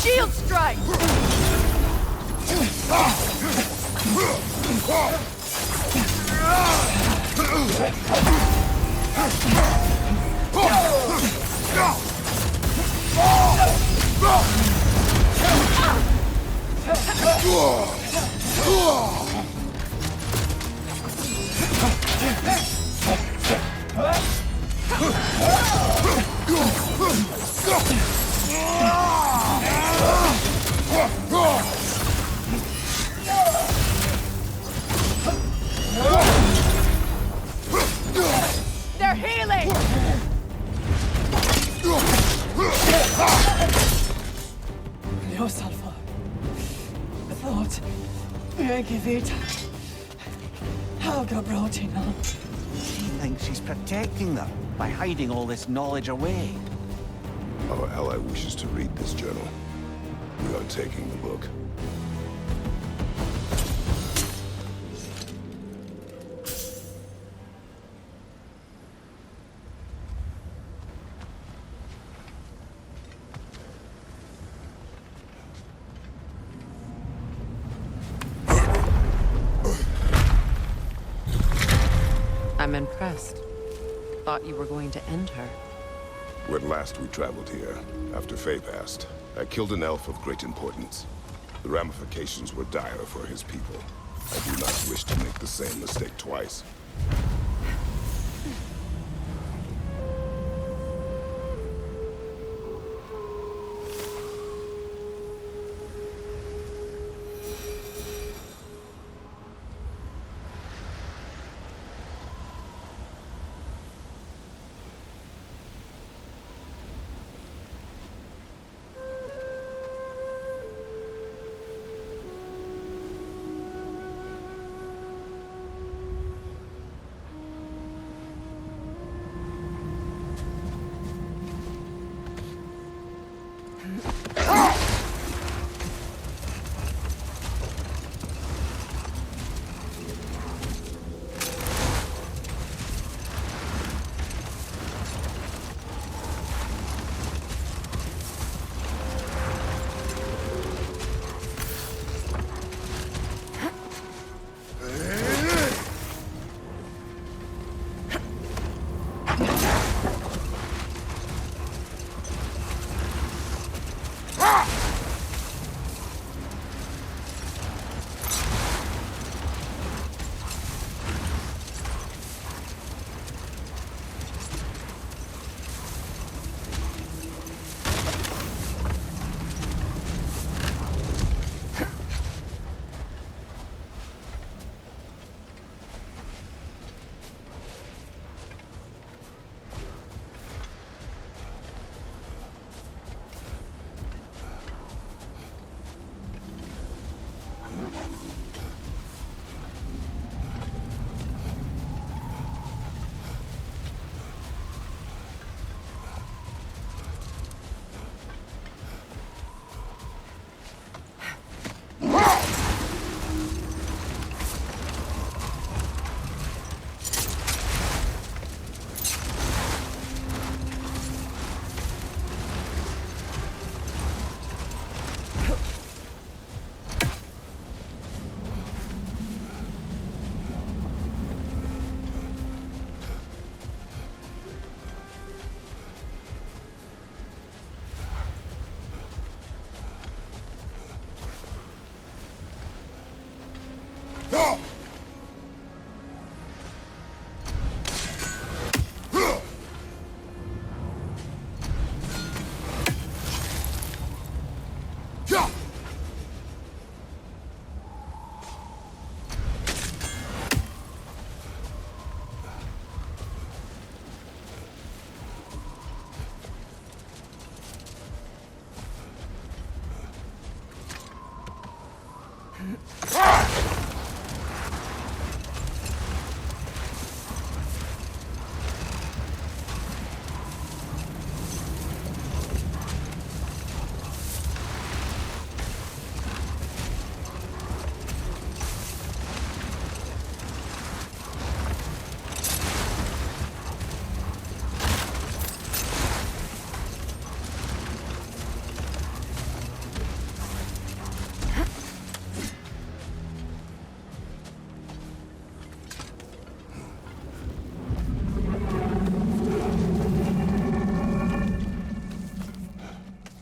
Shield strike! They're healing! Dios, Alpha. I thought Megivita. Helga brought him on. She thinks she's protecting them by hiding all this knowledge away. Our ally wishes to read this journal. We are taking the book. I'm impressed. Thought you were going to end her. When last we traveled here, after Faye passed, I killed an elf of great importance. The ramifications were dire for his people. I do not wish to make the same mistake twice.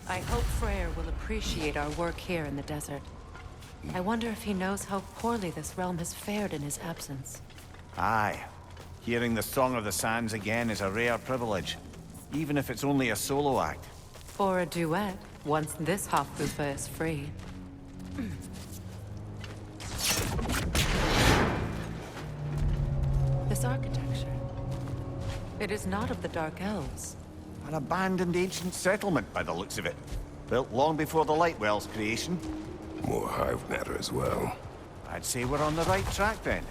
I hope Freyr will appreciate our work here in the desert. I wonder if he knows how poorly this realm has fared in his absence. Aye. Hearing the Song of the Sands again is a rare privilege, even if it's only a solo act. Or a duet, once this Hofbufa is free. This architecture. It is not of the Dark Elves. An abandoned ancient settlement, by the looks of it. Built long before the Lightwell's creation. More hive matter as well. I'd say we're on the right track then.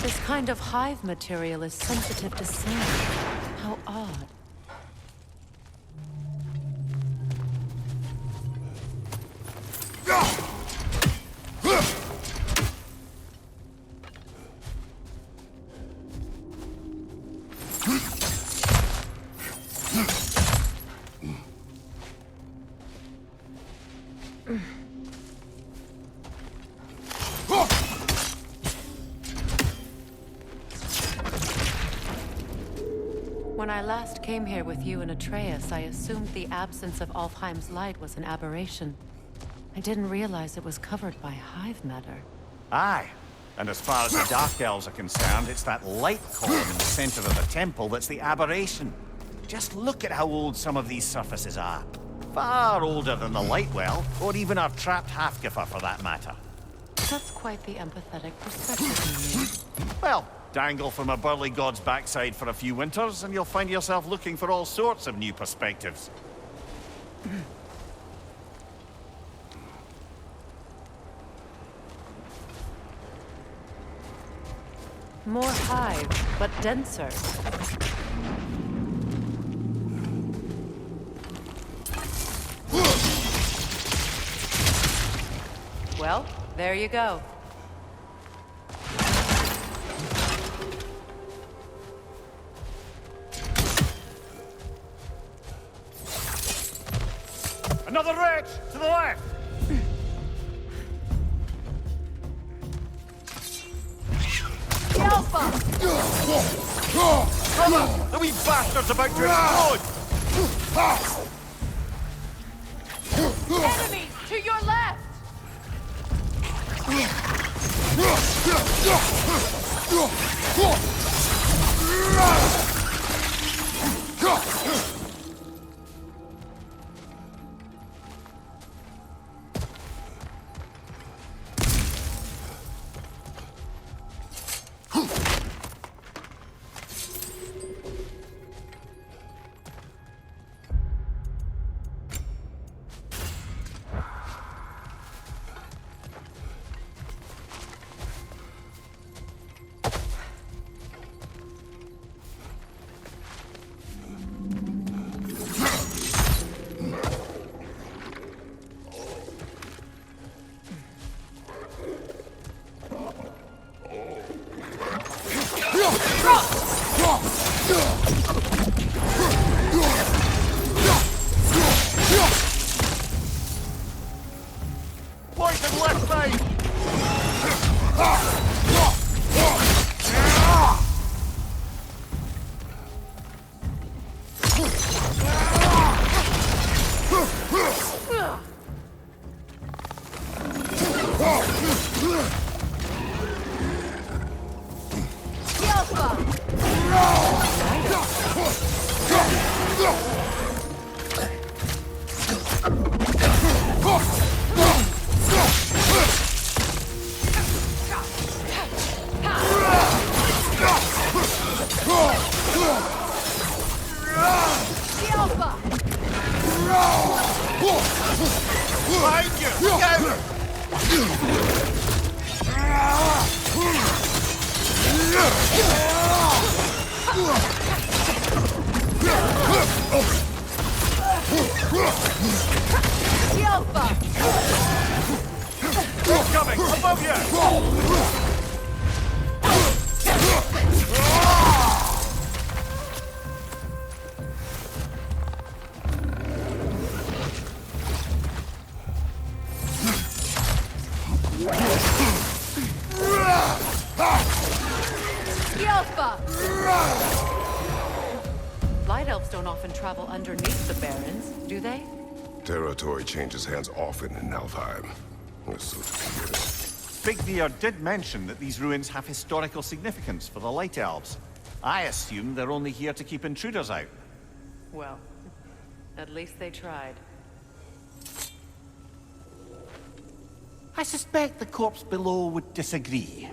This kind of hive material is sensitive to sound. How odd. When I last came here with you and Atreus, I assumed the absence of Alfheim's light was an aberration. I didn't realize it was covered by hive matter. Aye. And as far as the Dark Elves are concerned, it's that light column in the center of the temple that's the aberration. Just look at how old some of these surfaces are. Far older than the Lightwell, or even our trapped Halfgiffer for that matter. That's quite the empathetic perspective you need. Well, dangle from a burly god's backside for a few winters, and you'll find yourself looking for all sorts of new perspectives. More hive, but denser. Well, there you go. Another wretch! To the left! The Alpha! The wee bastard's about to explode! Enemies to your left! The Alpha! Coming! Above you! The Alpha! Light elves don't often travel underneath the barrens, do they? Territory changes hands often in Alfheim. So to hear it. Big Beard did mention that these ruins have historical significance for the Light Elves. I assume they're only here to keep intruders out. Well, at least they tried. I suspect the corpse below would disagree.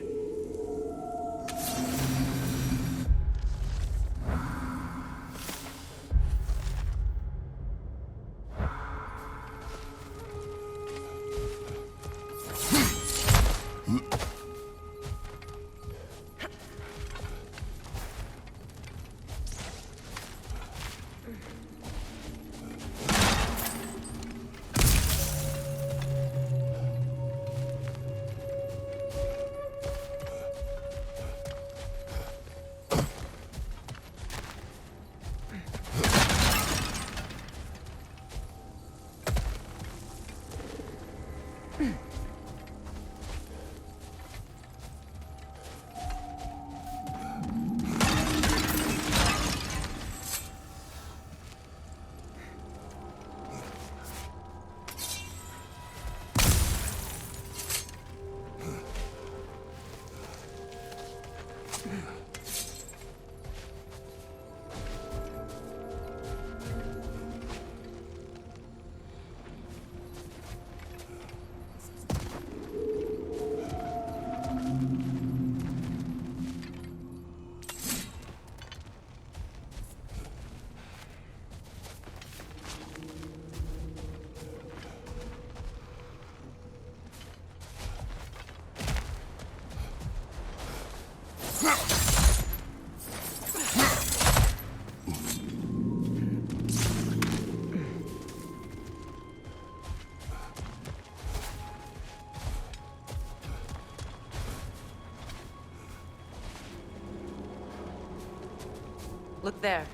Look there.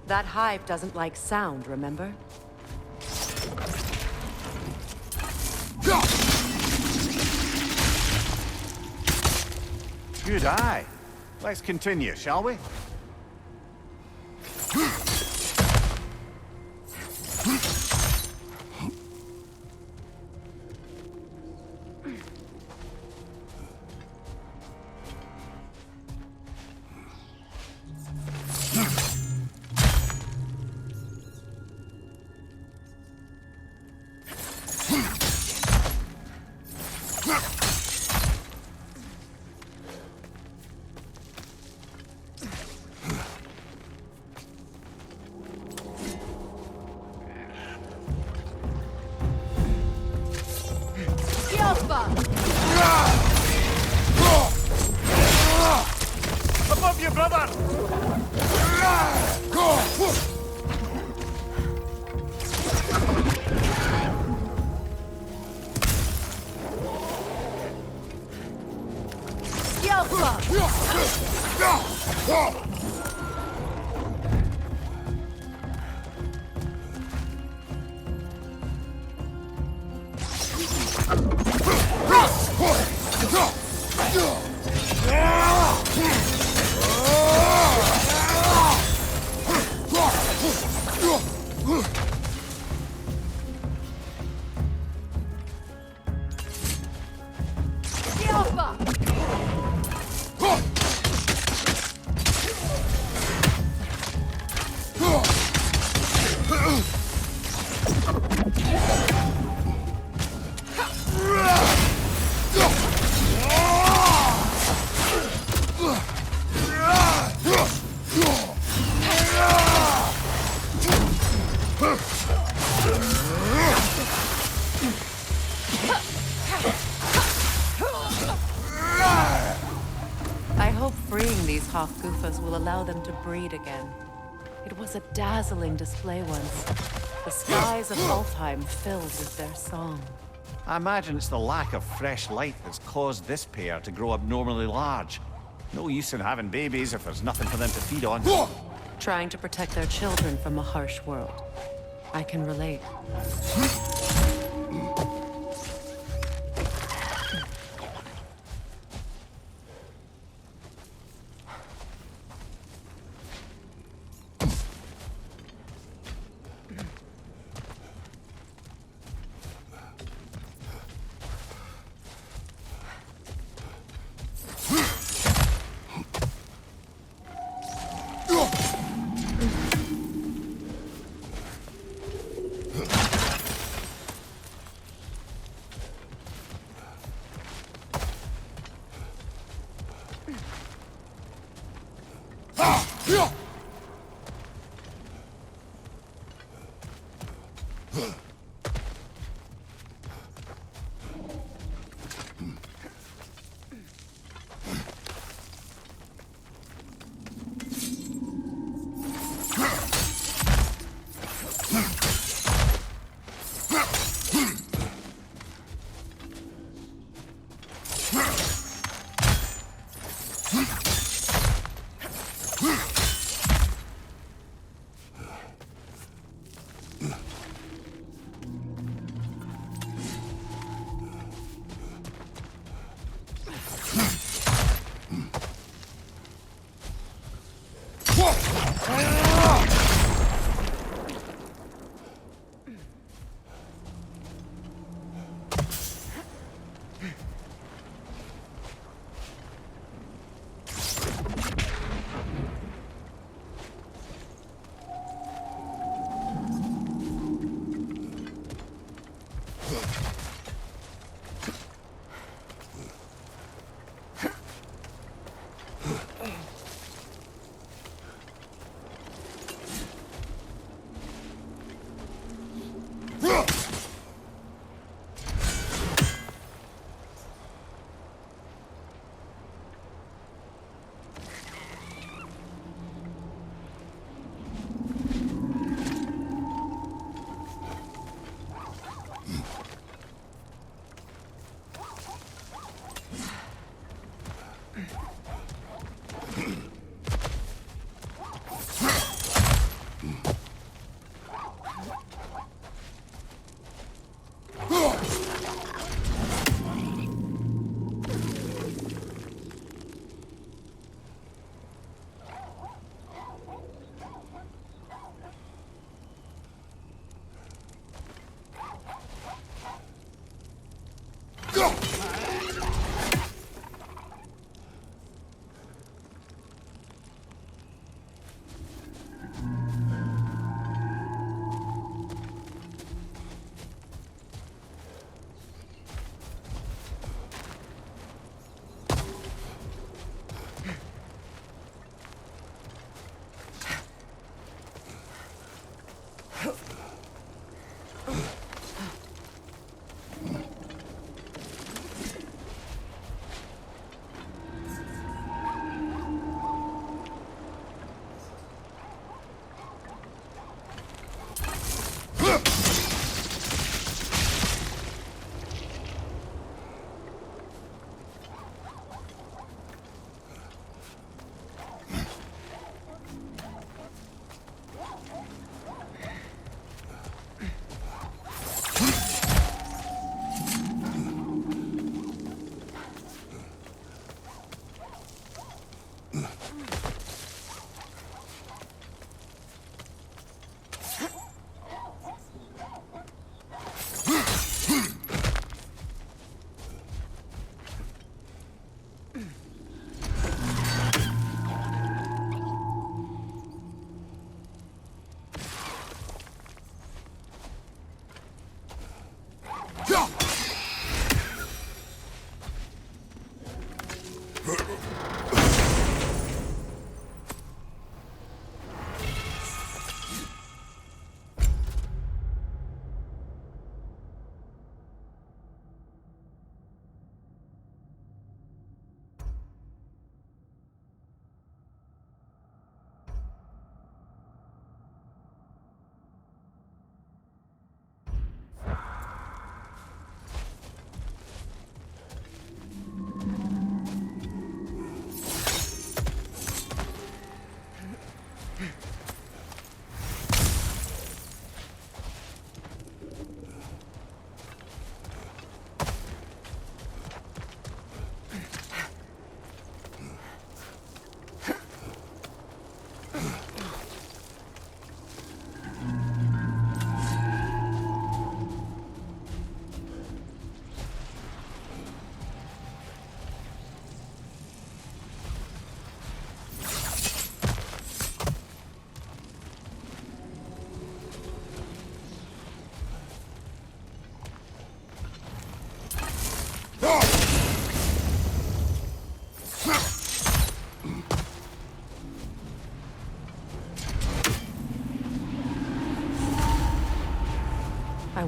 That hive doesn't like sound, remember? Good eye. Let's continue, shall we? The Alpha! Above you, brother! The Alpha! The Alpha! freeing these Hofgufas will allow them to breed again. It was a dazzling display once. The skies of Alfheim filled with their song. I imagine it's the lack of fresh light that's caused this pair to grow abnormally large. No use in having babies if there's nothing for them to feed on. Trying to protect their children from a harsh world. I can relate.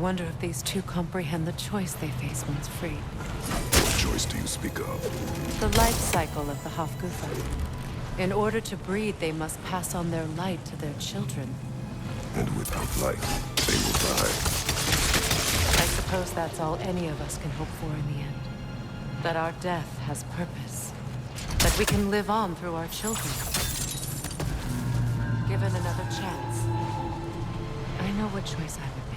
wonder if these two comprehend the choice they face once freed. What choice do you speak of? The life cycle of the Hofgufa. In order to breed, they must pass on their light to their children. And without light, they will die. I suppose that's all any of us can hope for in the end. That our death has purpose. That we can live on through our children. Given another chance, I know what choice I would make.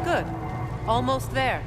Good. Almost there.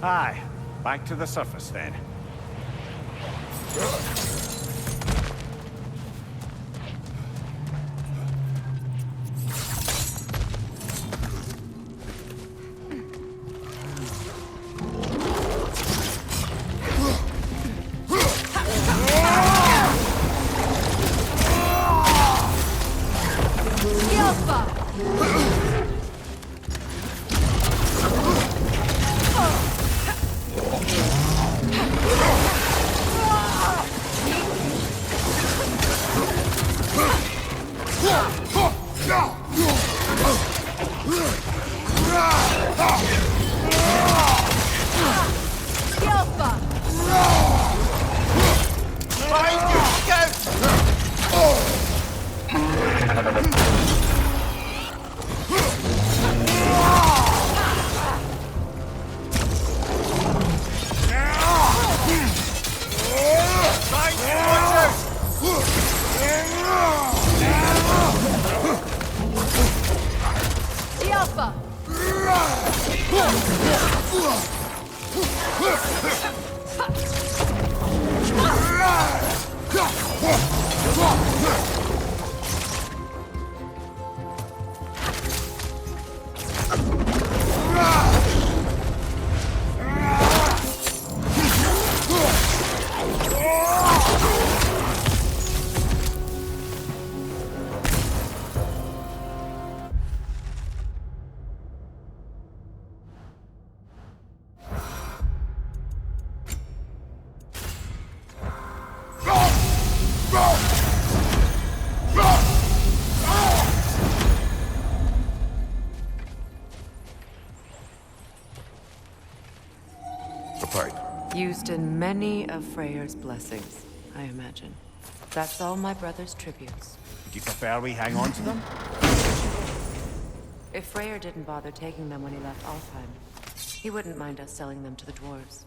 Aye. Back to the surface, then. A pipe. Used in many of Freyr's blessings, I imagine. That's all my brother's tributes. Would you prefer we hang on to them? If Freyr didn't bother taking them when he left Alfheim, he wouldn't mind us selling them to the dwarves.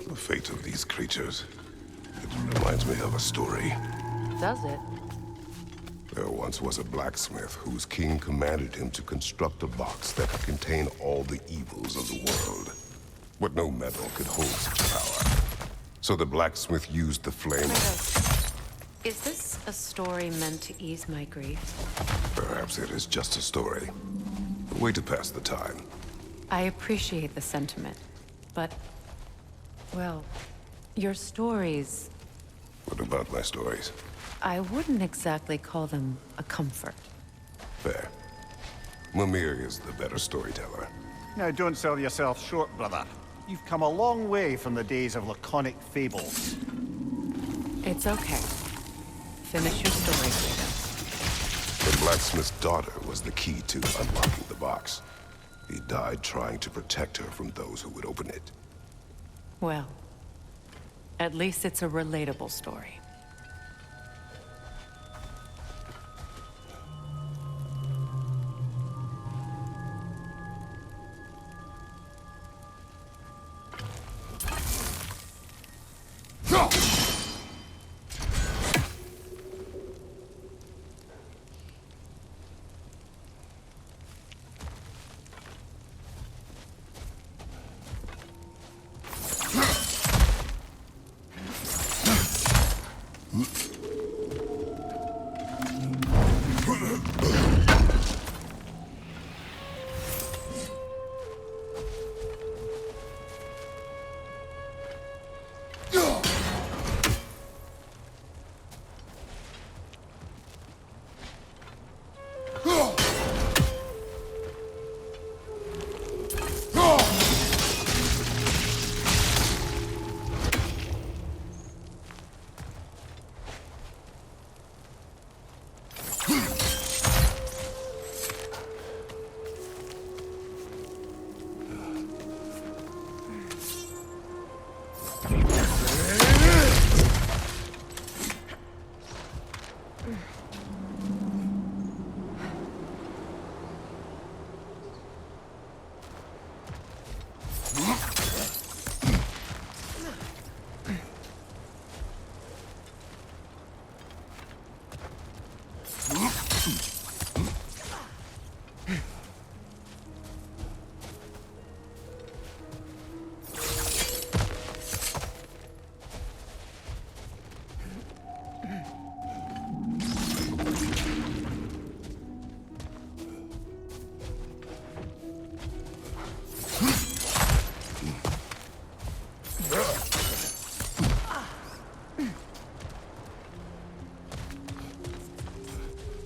The fate of these creatures. It reminds me of a story. Does it? There once was a blacksmith whose king commanded him to construct a box that could contain all the evils of the world. But no metal could hold such power. So the blacksmith used the flame. Is this a story meant to ease my grief? Perhaps it is just a story. A way to pass the time. I appreciate the sentiment, but... well, your stories... What about my stories? I wouldn't exactly call them a comfort. Fair. Mimir is the better storyteller. Now, don't sell yourself short, brother. You've come a long way from the days of laconic fables. It's okay. Finish your story, Kratos. The blacksmith's daughter was the key to unlocking the box. He died trying to protect her from those who would open it. Well, at least it's a relatable story.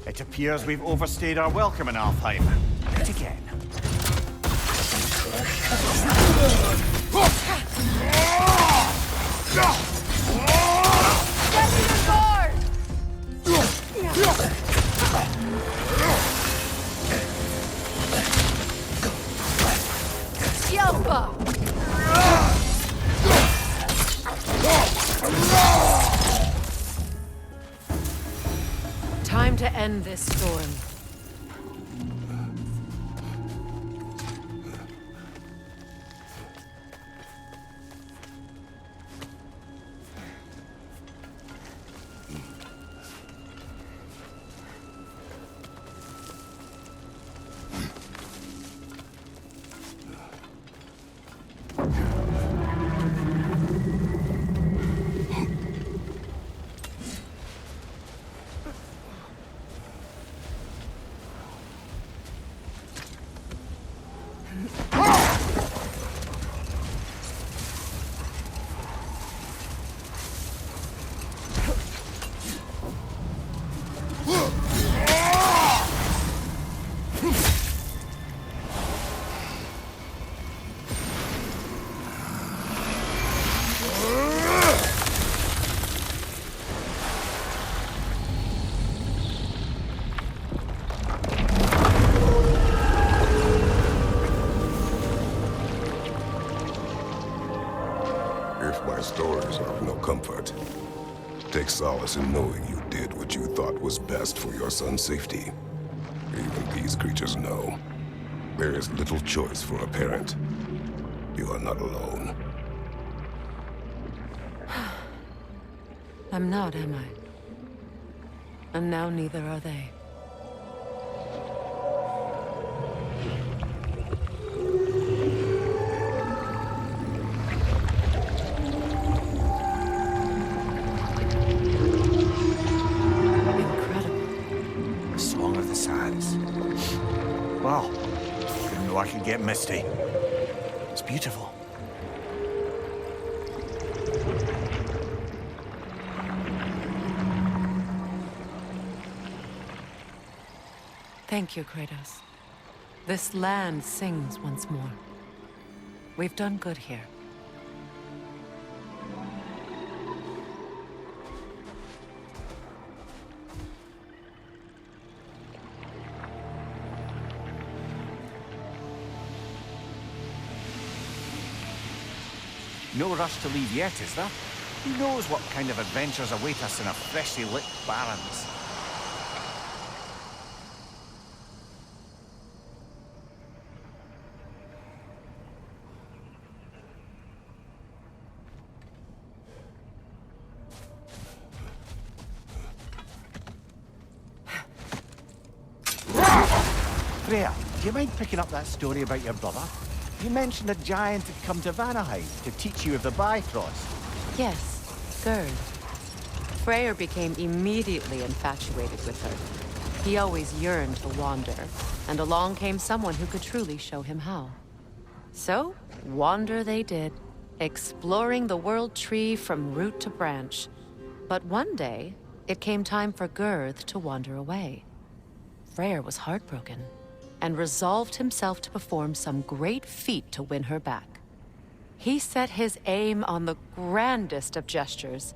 It appears we've overstayed our welcome in Alfheim. Yet again. Get to the guard! Yelpa! to end this storm. If my stories are of no comfort, take solace in knowing you did what you thought was best for your son's safety. Even these creatures know. There is little choice for a parent. You are not alone. I'm not, am I? And now neither are they. Incredible. The Song of the Sands. Wow. Didn't know I could get misty. It's beautiful. Thank you, Kratos. This land sings once more. We've done good here. No rush to leave yet, is there? Who knows what kind of adventures await us in our freshly lit barrens? Freya, do you mind picking up that story about your brother? You mentioned a giant had come to Vanaheim to teach you of the Bifrost. Yes, Gerd. Freyr became immediately infatuated with her. He always yearned to wander, and along came someone who could truly show him how. So, wander they did, exploring the world tree from root to branch. But one day, it came time for Gerd to wander away. Freyr was heartbroken, and resolved himself to perform some great feat to win her back. He set his aim on the grandest of gestures.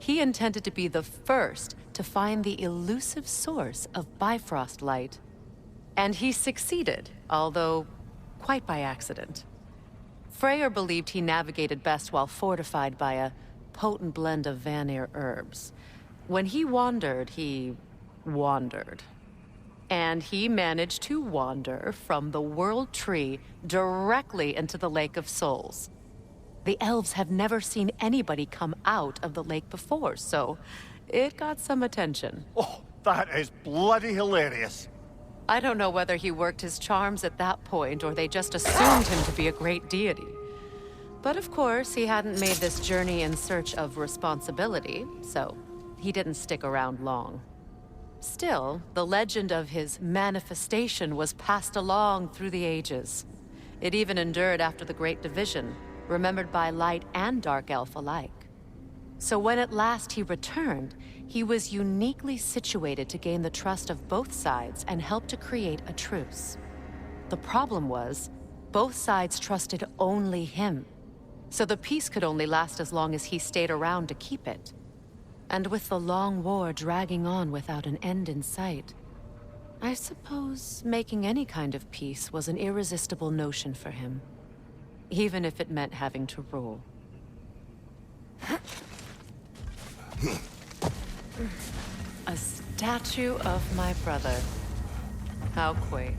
He intended to be the first to find the elusive source of Bifrost light. And he succeeded, although quite by accident. Freyr believed he navigated best while fortified by a potent blend of Vanir herbs. When he wandered, he wandered. And he managed to wander from the World Tree directly into the Lake of Souls. The elves have never seen anybody come out of the lake before, so it got some attention. Oh, that is bloody hilarious. I don't know whether he worked his charms at that point or they just assumed him to be a great deity. But of course, he hadn't made this journey in search of responsibility, so he didn't stick around long. Still, the legend of his manifestation was passed along through the ages. It even endured after the Great Division, remembered by Light and Dark Elf alike. So when at last he returned, he was uniquely situated to gain the trust of both sides and help to create a truce. The problem was, both sides trusted only him. So the peace could only last as long as he stayed around to keep it. And with the long war dragging on without an end in sight, I suppose making any kind of peace was an irresistible notion for him. Even if it meant having to rule. A statue of my brother. How quaint.